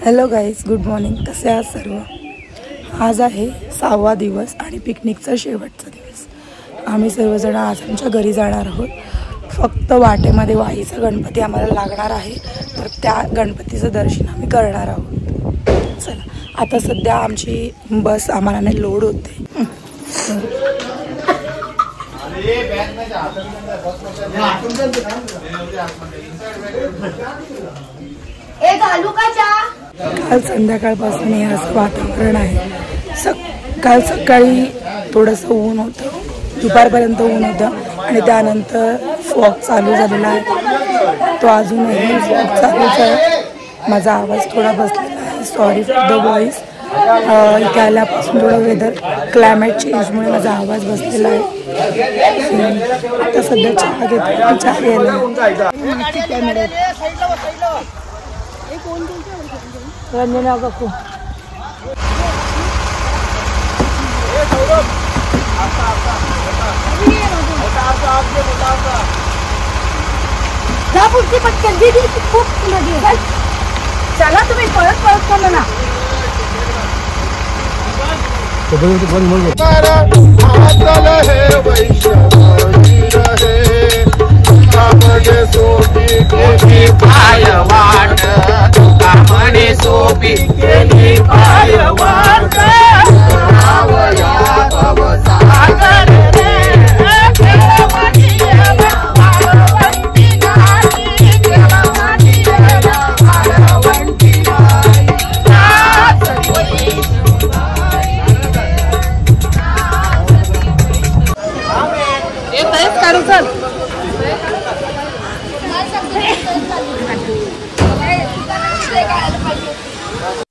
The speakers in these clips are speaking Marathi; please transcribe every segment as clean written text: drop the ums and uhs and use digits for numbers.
Hello guys, good morning. कसे आहात सर्व? आज आहे 6वा दिवस आणि पिकनिकचा शेवटचा दिवस. आम्ही सर्वजण आज आमच्या घरी जाणार आहोत. फक्त वाटेमध्ये वाईचा गणपती आम्हाला लागणार आहे, तर त्या गणपतीचं दर्शन आम्ही करणार आहोत. चला, आता सध्या आमची बस आम्हाला लोड होते. काल संध्याकाळपासून हे असं वातावरण आहे. काल सकाळी थोडंसं ऊन होतं, दुपारपर्यंत ऊन होतं आणि त्यानंतर फॉग चालू झालेला आहे. तो अजूनही फॉग चालूच आहे. माझा आवाज थोडा बसलेला आहे, सॉरी फॉर द व्हॉइस. इथे आल्यापासून थोडं वेदर क्लायमेट चेंजमुळे माझा आवाज बसलेला आहे. आता सध्या चहा घेतो, चहा घ्यायला रंजना काकू. चला तुम्ही परत करा ना.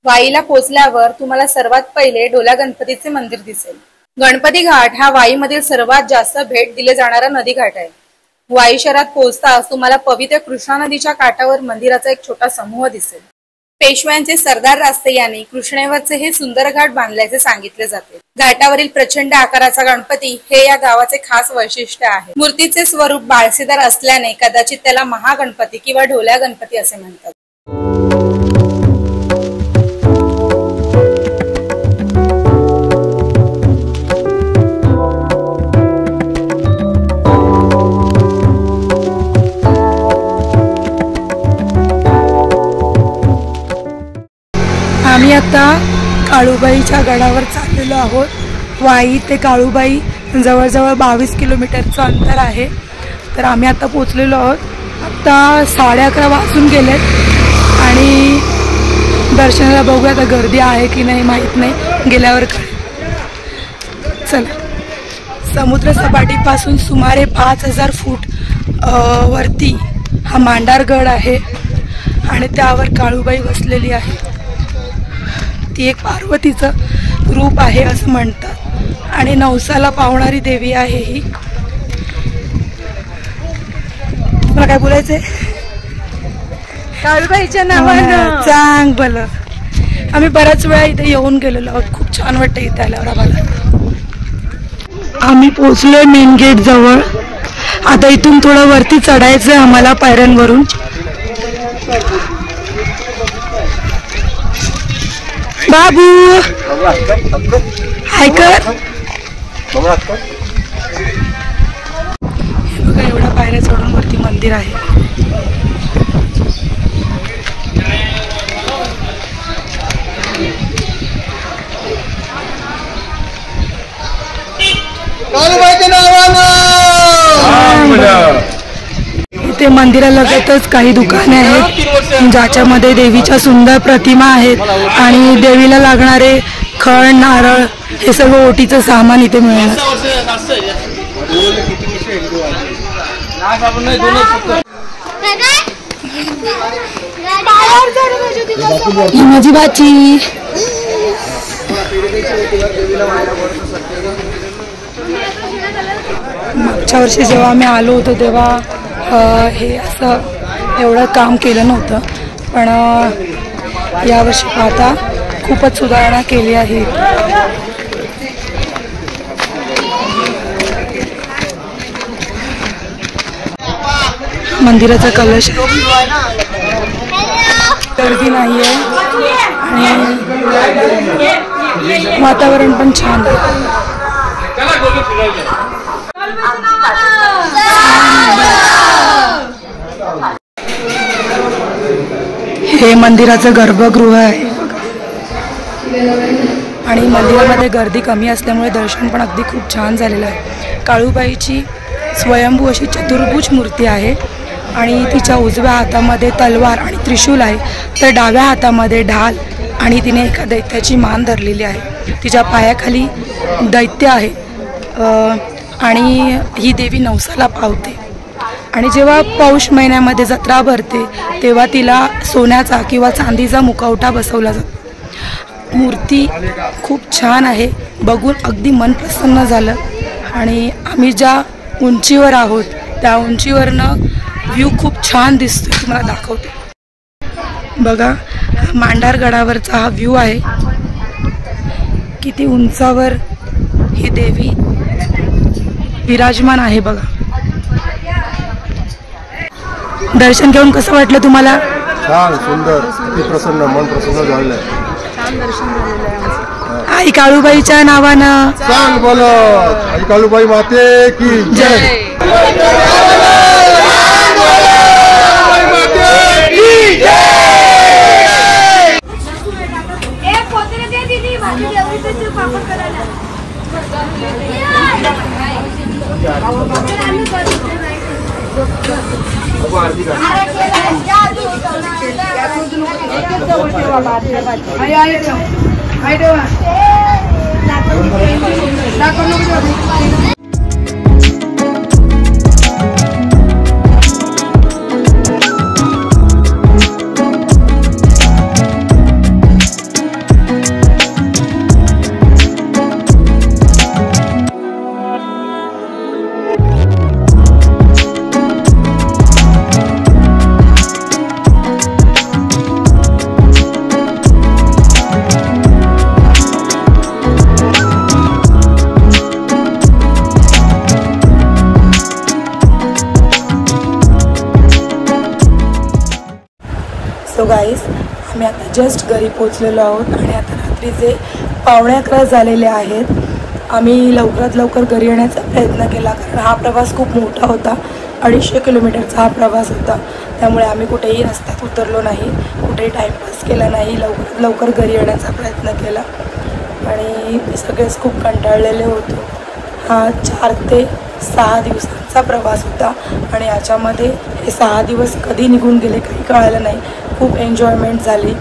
वाईला पोहोचल्यावर तुम्हाला सर्वात पहिले डोला गणपतीचे मंदिर दिसेल. गणपती घाट हा वाईमधील सर्वात जास्त भेट दिले जाणारा नदी घाट आहे. वाई शहरात पोहोचताच तुम्हाला पवित्र कृष्णा नदीच्या काठावर मंदिराचा एक छोटा समूह दिसेल. पेशव्यांचे सरदार रास्ते यांनी कृष्णेवरचे हे सुंदर घाट बांधल्याचे सांगितले जाते. घाटावरील प्रचंड आकाराचा गणपती हे या गावाचे खास वैशिष्ट्य आहे. मूर्तीचे स्वरूप बाळसीदार असल्याने कदाचित त्याला महागणपती किंवा ढोल्या गणपती असे म्हणतात. आम्ही आता काळूबाईच्या गडावर चाललेलो आहोत. वाई ते काळूबाई जवळजवळ 22 किलोमीटरचं अंतर आहे. तर आम्ही आता पोचलेलो आहोत. आता 11:30 वाजून गेलेत आणि दर्शनाला बघूया आता गर्दी आहे की नाही माहीत नाही, गेल्यावर कळेल. चला, समुद्र सपाटीपासून सुमारे 5000 फूट वरती हा मांडारगड आहे आणि त्यावर काळूबाई बसलेली आहे. ती एक पार्वतीचं रूप आहे असं म्हणतात आणि नवसाला पावणारी देवी आहे ही. मला काय बोलायचंय? काळूबाईच्या नावानं चांग भलं. आम्ही बऱ्याच वेळा इथे येऊन गेलेलो आहोत. खूप छान वाटतं इथे आल्यावर आम्हाला. आम्ही पोचलोय मेन गेट जवळ. आता इथून थोडं वरती चढायचंय आम्हाला पायऱ्यांवरून. बाबू हाय कर. बघा, एवढ्या पायऱ्या चढून वरती मंदिर आहे. इथे मंदिरालगतच काही दुकाने आहेत ज्याच्यामध्ये देवीच्या सुंदर प्रतिमा आहेत आणि देवीला लागणारे खण, नारळ हे सर्व ओटीचं सामान इथे मिळणार. माझी बाची मागच्या वर्षी जेव्हा आम्ही आलो होतो तेव्हा हे असं एवढं काम केलं नव्हतं, पण यावर्षी पाहता खूपच सुधारणा केली आहे. मंदिराचा कलश गर्दी नाहीये. वातावरण पण छान आहे. हे मंदिराचं गर्भगृह आहे आणि मंदिरामध्ये गर्दी कमी असल्यामुळे दर्शन पण अगदी खूप छान झालेलं आहे. काळूबाईची स्वयंभू अशी चतुर्भुज मूर्ती आहे आणि तिच्या उजव्या हातामध्ये तलवार आणि त्रिशूल आहे, तर डाव्या हातामध्ये ढाल आणि तिने एका दैत्याची मान धरलेली आहे. तिच्या पायाखाली दैत्य आहे आणि ही देवी नवसाला पावते. आणि जेव्हा पौष महिन्यामध्ये जत्रा भरते तेव्हा तिला सोन्याचा किंवा चांदीचा मुखवटा बसवला जातो. मूर्ती खूप छान आहे, बघून अगदी मन प्रसन्न झालं. आणि आम्ही ज्या उंचीवर आहोत त्या उंचीवरनं व्ह्यू खूप छान दिसतो, तुम्हाला दाखवते. बघा, मांडारगडावरचा हा व्ह्यू आहे. किती उंचावर ही देवी विराजमान आहे बघा. दर्शन घेऊन कसं वाटलं तुम्हाला? छान, सुंदर, किती प्रसन्न, मन प्रसन्न झालेलं आहे. छान दर्शन झालेलं आहे आमचं. आई काळूबाईच्या नावानं चांग बोलत, आई काळूबाई माते की जय. सो गाईज, आम्ही आता जस्ट घरी पोचलेलो आहोत आणि आता रात्रीचे 11:15 झालेले आहेत. आम्ही लवकरात लवकर घरी येण्याचा प्रयत्न केला, कारण हा प्रवास खूप मोठा होता. 250 किलोमीटरचा हा प्रवास होता, त्यामुळे आम्ही कुठेही रस्त्यात उतरलो नाही, कुठेही टाईमपास केला नाही. लवकरात लवकर घरी येण्याचा प्रयत्न केला आणि सगळेच खूप कंटाळलेले होतो. हा 4 ते 6 दिवसांचा प्रवास होता आणि याच्यामध्ये हे 6 दिवस कधी निघून गेले काही कळालं नाही. खूप एन्जॉयमेंट झाली,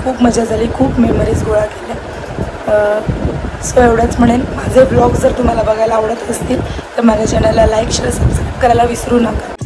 खूप मजा झाली, खूप मेमरीज गोळा केल्या. सो एवढंच म्हणेन. माझे ब्लॉग जर तुम्हाला बघायला आवडत असतील तर माझ्या चॅनलला लाईक, शेअर, सबस्क्राईब करायला विसरू नका.